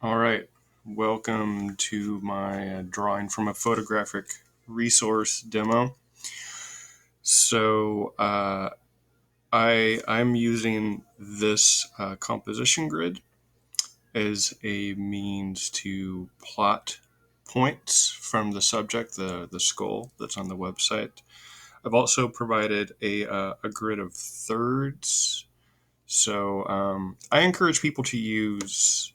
All right, welcome to my drawing from a photographic resource demo. So I'm using this composition grid as a means to plot points from the subject, the skull that's on the website. I've also provided a grid of thirds. So I encourage people to use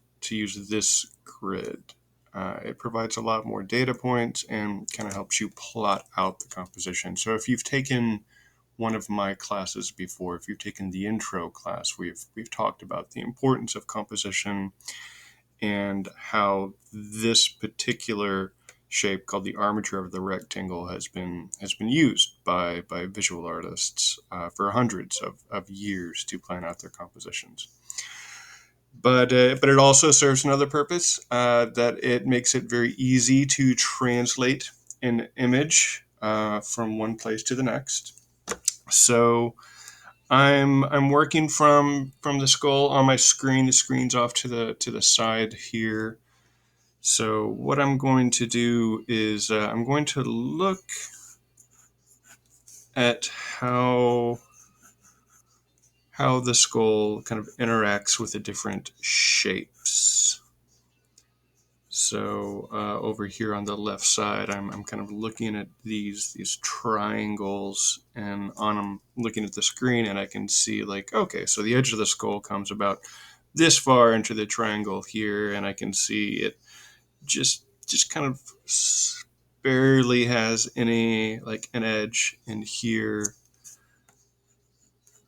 this grid. It provides a lot more data points and kind of helps you plot out the composition. So if you've taken one of my classes before, if you've taken the intro class, we've talked about the importance of composition and how this particular shape called the armature of the rectangle has been used by visual artists for hundreds of years to plan out their compositions. But it also serves another purpose, that it makes it very easy to translate an image from one place to the next. So I'm working from the skull on my screen. The screen's off to the side here. So what I'm going to do is I'm going to look at how the skull kind of interacts with the different shapes. So over here on the left side, I'm kind of looking at these triangles, and on them looking at the screen, and I can see like, okay, so the edge of the skull comes about this far into the triangle here, and I can see it just kind of barely has any like an edge in here.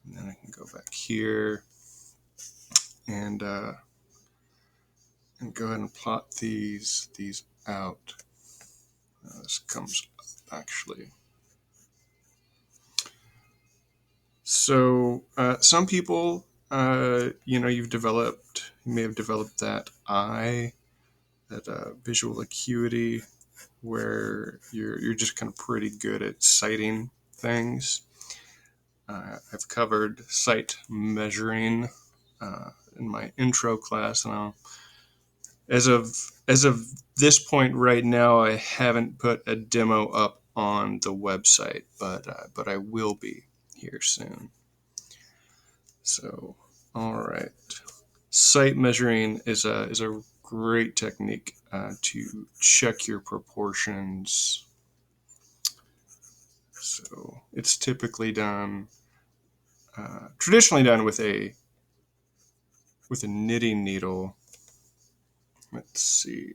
And then I can go back here and go ahead and plot these out. This comes up actually. So some people, you may have developed that eye, that visual acuity, where you're just kind of pretty good at sighting things. I've covered sight measuring in my intro class, and as of this point right now, I haven't put a demo up on the website, but I will be here soon. So, all right, sight measuring is a great technique to check your proportions. So it's typically done, traditionally done with a knitting needle. Let's see.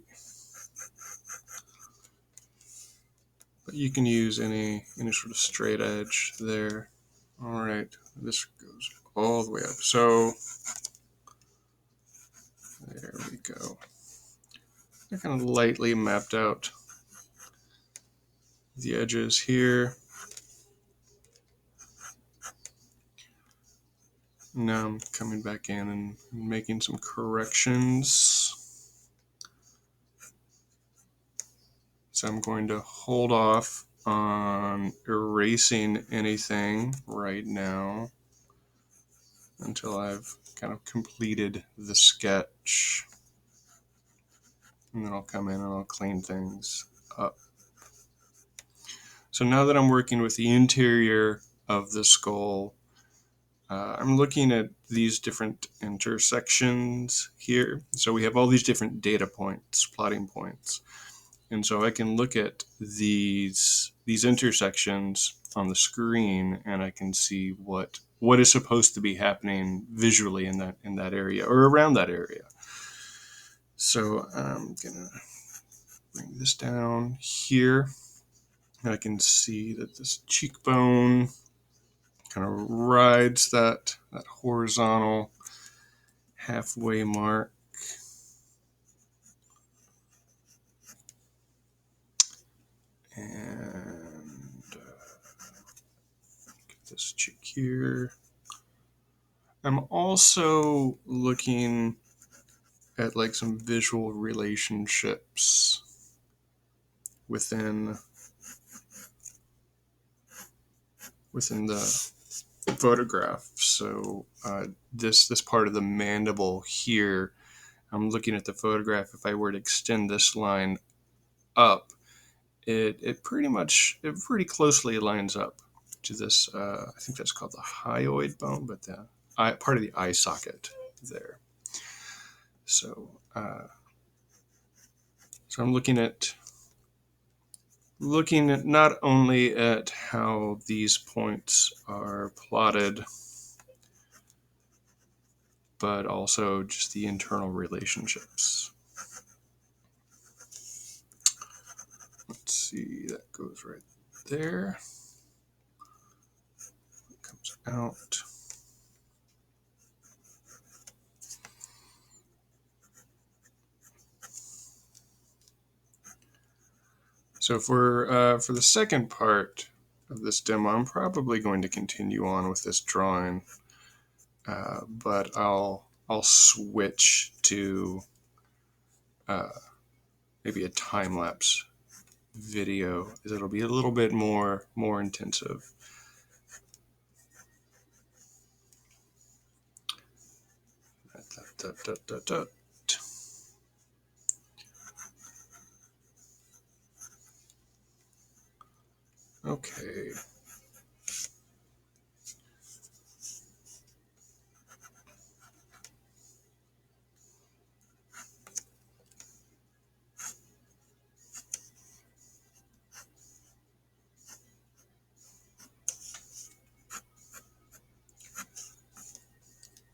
But you can use any sort of straight edge there. All right, this goes all the way up. So there we go. I kind of lightly mapped out the edges here. Now I'm coming back in and making some corrections. So I'm going to hold off on erasing anything right now until I've kind of completed the sketch. And then I'll come in and I'll clean things up. So now that I'm working with the interior of the skull, I'm looking at these different intersections here. So we have all these different data points, plotting points. And so I can look at these intersections on the screen, and I can see what is supposed to be happening visually in that area or around that area. So I'm gonna bring this down here, and I can see that this cheekbone kind of rides that horizontal halfway mark. And get this cheek here. I'm also looking at like some visual relationships within the photograph. So this part of the mandible here, I'm looking at the photograph. If I were to extend this line up, it pretty closely lines up to this. I think that's called the hyoid bone, but the part of the eye socket there. So so I'm looking at not only at how these points are plotted, but also just the internal relationships. Let's see, that goes right there. It comes out. So for the second part of this demo, I'm probably going to continue on with this drawing, but I'll switch to maybe a time lapse video, as it'll be a little bit more intensive. Okay.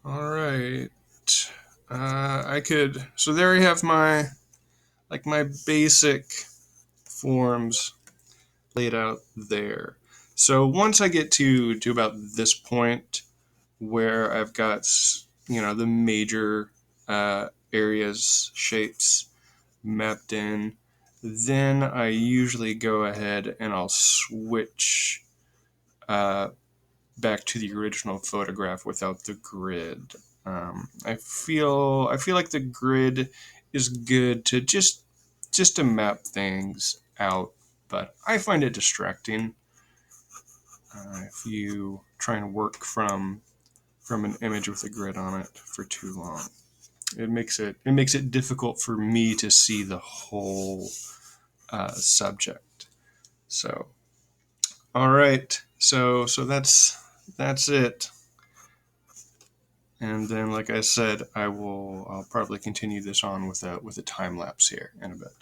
All right. So there I have my basic forms laid out there. So once I get to about this point where I've got, the major areas, shapes mapped in, then I usually go ahead and I'll switch back to the original photograph without the grid. I feel like the grid is good to just to map things out, but I find it distracting if you try and work from an image with a grid on it for too long. It makes it difficult for me to see the whole subject. So, all right. So that's it. And then, like I said, I'll probably continue this on with a time lapse here in a bit.